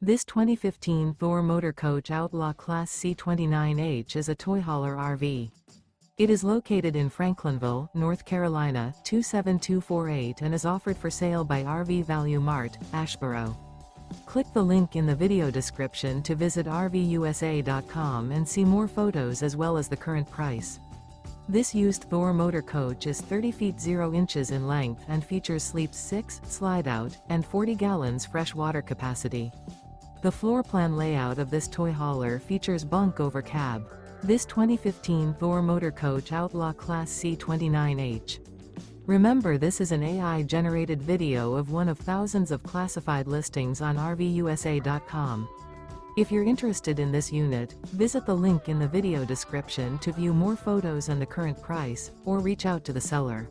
This 2015 Thor Motor Coach Outlaw Class C29H is a toy hauler RV. It is located in Franklinville, North Carolina 27248 and is offered for sale by RV Value Mart, Asheboro. Click the link in the video description to visit RVUSA.com and see more photos as well as the current price. This used Thor motor coach is 30 feet 0 inches in length and features sleeps 6, slide-out, and 40 gallons fresh water capacity. The floor plan layout of this toy hauler features bunk over cab. This 2015 Thor motor coach Outlaw Class C29H. Remember, this is an AI-generated video of one of thousands of classified listings on RVUSA.com. If you're interested in this unit, visit the link in the video description to view more photos and the current price, or reach out to the seller.